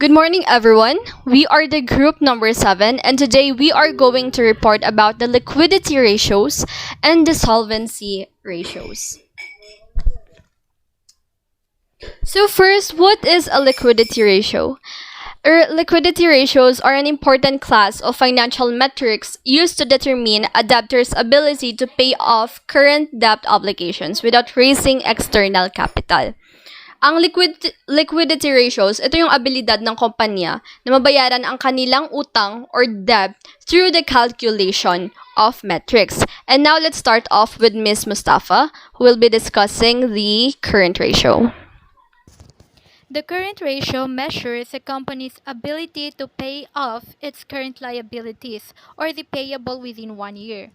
Good morning, everyone. We are the group number 7, and today we are going to report about the liquidity ratios and the solvency ratios. So, first, what is a liquidity ratio? Liquidity ratios are an important class of financial metrics used to determine a debtor's ability to pay off current debt obligations without raising external capital. Ang liquidity ratios, ito yung abilidad ng kumpanya na mabayaran ang kanilang utang or debt through the calculation of metrics. And now let's start off with Ms. Mustafa, who will be discussing the current ratio. The current ratio measures a company's ability to pay off its current liabilities or the payable within 1 year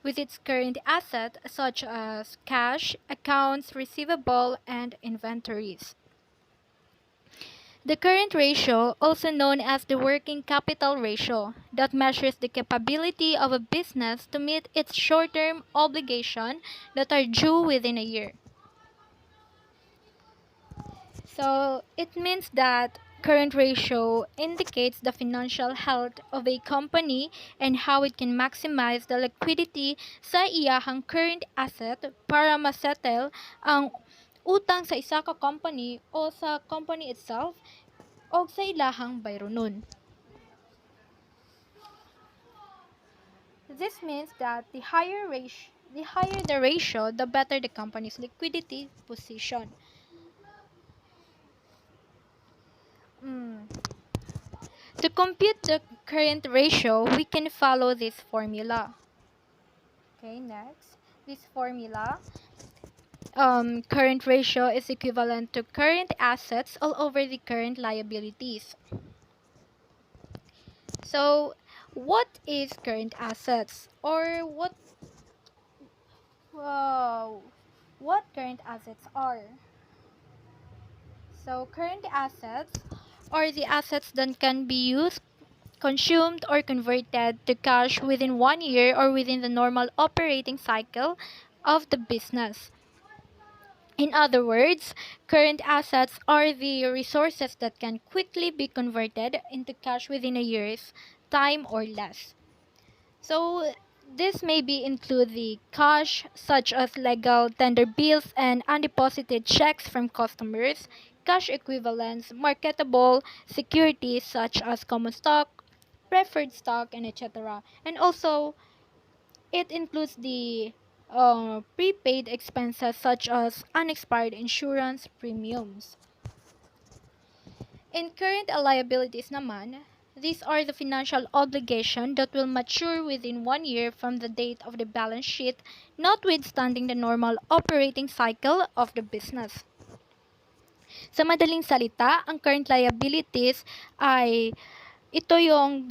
with its current assets such as cash, accounts receivable, and inventories. The current ratio, also known as the working capital ratio, that measures the capability of a business to meet its short-term obligations that are due within a year. So it means that current ratio indicates the financial health of a company and how it can maximize the liquidity sa iyahang current asset para masettle ang utang sa isa ka company o sa company itself o sa ilahang bayro nun. This means that the higher the ratio, the better the company's liquidity position. Mm. To compute the current ratio, we can follow this formula. Okay, next. This formula, current ratio is equivalent to current assets all over the current liabilities. So, what is current assets? Or what current assets are? So, current assets are the assets that can be used, consumed, or converted to cash within 1 year or within the normal operating cycle of the business. In other words, current assets are the resources that can quickly be converted into cash within a year's time or less. So, this may be include the cash such as legal tender bills and undeposited checks from customers, cash equivalents, marketable securities such as common stock, preferred stock, and etc. And also, it includes the prepaid expenses such as unexpired insurance premiums. In current liabilities naman, these are the financial obligation that will mature within 1 year from the date of the balance sheet, notwithstanding the normal operating cycle of the business. Sa madaling salita, ang current liabilities ay ito yung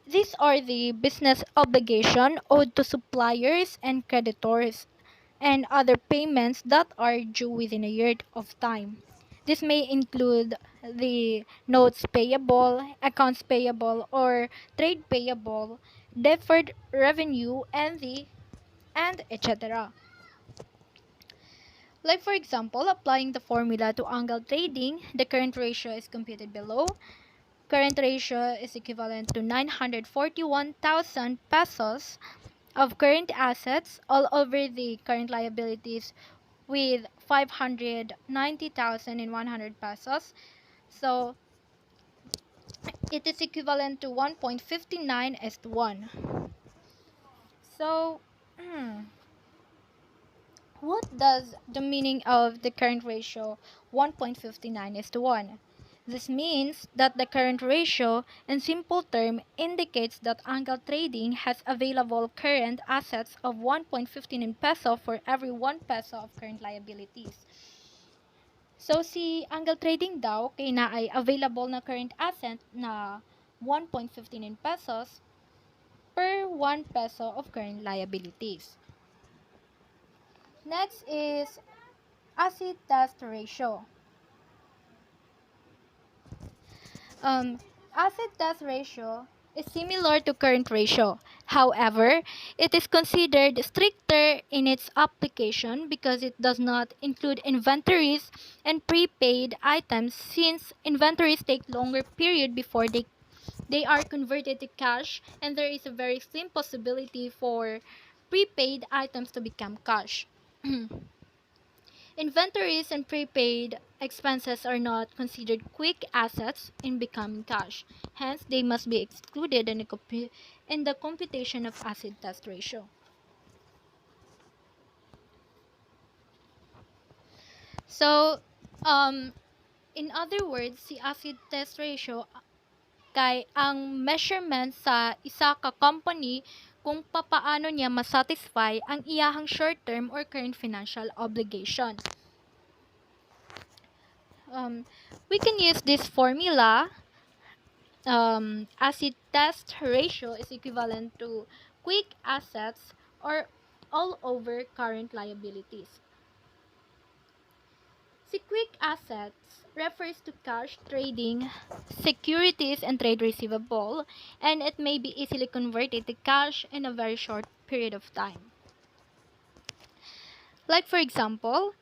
these are the business obligation owed to suppliers and creditors and other payments that are due within a year of time. This may include the notes payable, accounts payable, or trade payable, deferred revenue, and etc. Like for example, applying the formula to angle trading, the current ratio is computed below. Current ratio is equivalent to 941,000 pesos of current assets all over the current liabilities with 590,100 pesos. So it is equivalent to 1.59 as to 1. So what does the meaning of the current ratio 1.59 is to 1? This means that the current ratio, in simple term, indicates that angle trading has available current assets of 1.15 in peso for every 1 peso of current liabilities. So, si angle trading daw, kay na ay available na current asset na 1.15 in pesos per 1 peso of current liabilities. Next is acid test ratio. Acid test ratio is similar to current ratio. However, it is considered stricter in its application because it does not include inventories and prepaid items since inventories take longer period before they are converted to cash, and there is a very slim possibility for prepaid items to become cash. Inventories and prepaid expenses are not considered quick assets in becoming cash. Hence, they must be excluded in the computation of acid test ratio. So, um, in other words, si acid test ratio kay ang measurement sa isa ka company kung papaano niya masatisfy ang iyahang short-term or current financial obligation. Um, we can use this formula. Acid test ratio is equivalent to quick assets or all over current liabilities. Si quick assets refers to cash trading, securities, and trade receivable, and it may be easily converted to cash in a very short period of time. Like for example,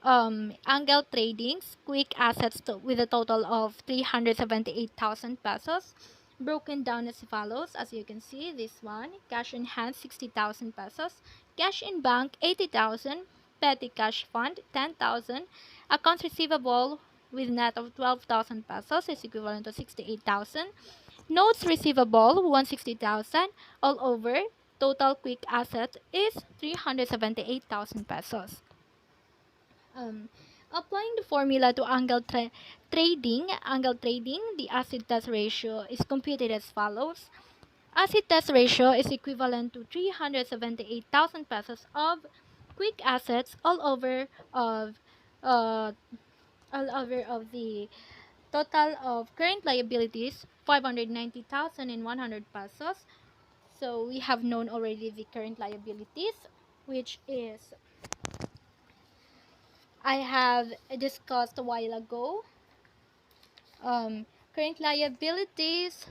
Angel Trading's quick assets with a total of 378,000 pesos, broken down as follows. As you can see, this one, cash in hand 60,000 pesos, cash in bank 80,000, petty cash fund 10,000, accounts receivable with net of 12,000 pesos is equivalent to 68,000, notes receivable 160,000, all over. Total quick asset is 378,000 pesos. Um, Applying the formula to angle trading, the acid test ratio is computed as follows. Acid test ratio is equivalent to 378,000 pesos of quick assets uh, all over of the total of current liabilities 590,100 pesos. So we have known already the current liabilities, which is I have discussed a while ago. Current liabilities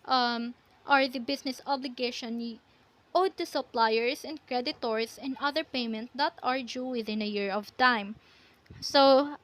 are the business obligation owed to suppliers and creditors and other payments that are due within a year of time. So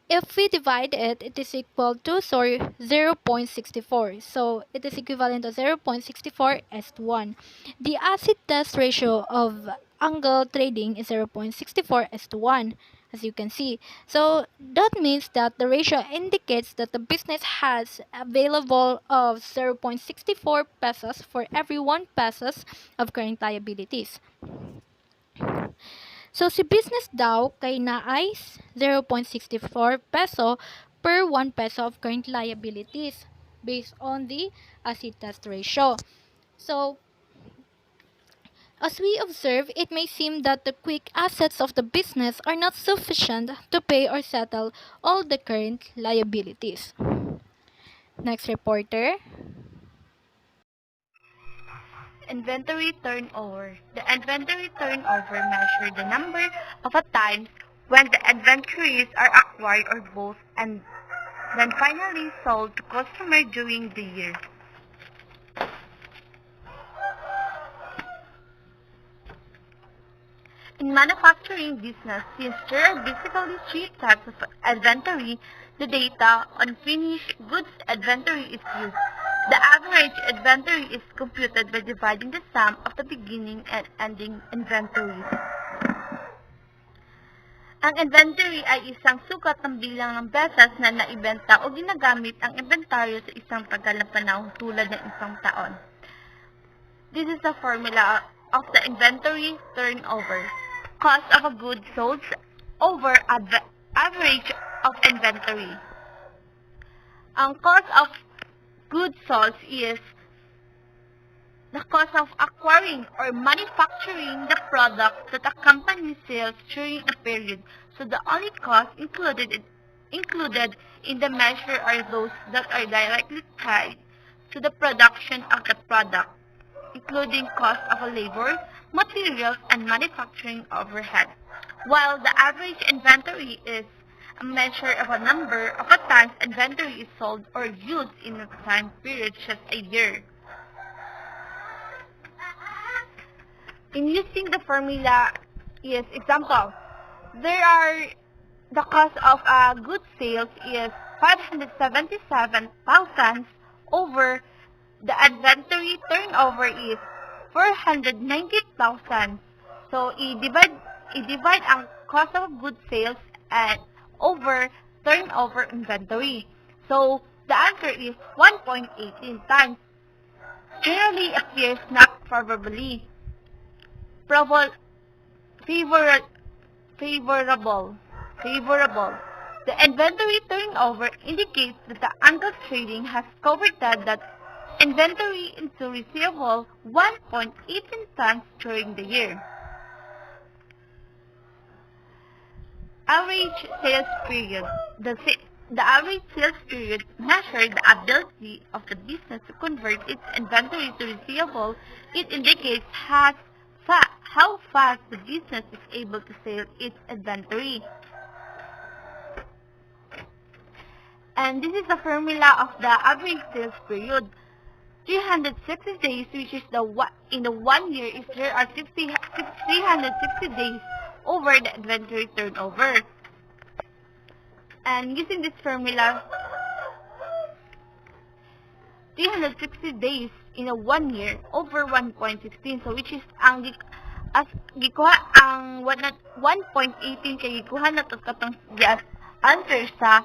if we divide it, it is equal to 0.64. So it is equivalent to 0.64 as to 1. The acid test ratio of angle trading is 0.64 as to 1, as you can see. So that means that the ratio indicates that the business has available of 0.64 pesos for every 1 pesos of current liabilities. So, si business daw kay naay 0.64 peso per 1 peso of current liabilities based on the acid test ratio. So, as we observe, it may seem that the quick assets of the business are not sufficient to pay or settle all the current liabilities. Next reporter. Inventory turnover. The inventory turnover measures the number of times when the inventories are acquired or both and then finally sold to customer during the year. In manufacturing business, since there are basically three types of inventory, the data on finished goods inventory is used. The average inventory is computed by dividing the sum of the beginning and ending inventories. Ang inventory ay isang sukat ng bilang ng beses na naibenta o ginagamit ang inventaryo sa isang tagal na panahon tulad ng isang taon. This is the formula of the inventory turnover. Cost of a good sold over average of inventory. Ang cost of goods sold is the cost of acquiring or manufacturing the product that a company sells during a period. So the only costs included in the measure are those that are directly tied to the production of the product, including cost of labor, materials, and manufacturing overhead. While the average inventory is a measure of a number of times inventory is sold or used in a time period, such as a year. In using the formula is, example, the cost of a good sales is 577,000 over the inventory turnover is 490,000. So, i-divide ang cost of good sales at over turnover inventory. So, the answer is 1.18 times. Generally appears not favorably. Favorable. The inventory turnover indicates that the Angus Trading has converted that inventory into receivable 1.18 times during the year. Average sales period. The average sales period measures the ability of the business to convert its inventory to receivable. It indicates how fast the business is able to sell its inventory. And this is the formula of the average sales period. 360 days, which is in the 1 year, is there are 360 days over the inventory turnover. And using this formula, 360 days in a 1 year over 1.16, so which is gikuha ang 1.18 kay gikuha na to katong answer sa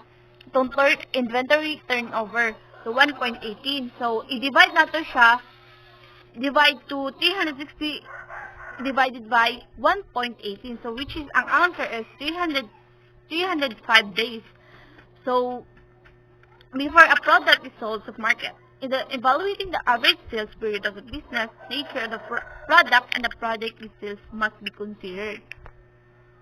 itong inventory turnover, so 1.18. So i-divide nato siya, divide to 360 divided by 1.18, so which is ang answer is 305 days. So before a product is sold to market, in evaluating the average sales period of the business, nature of the product and the product it sells must be considered.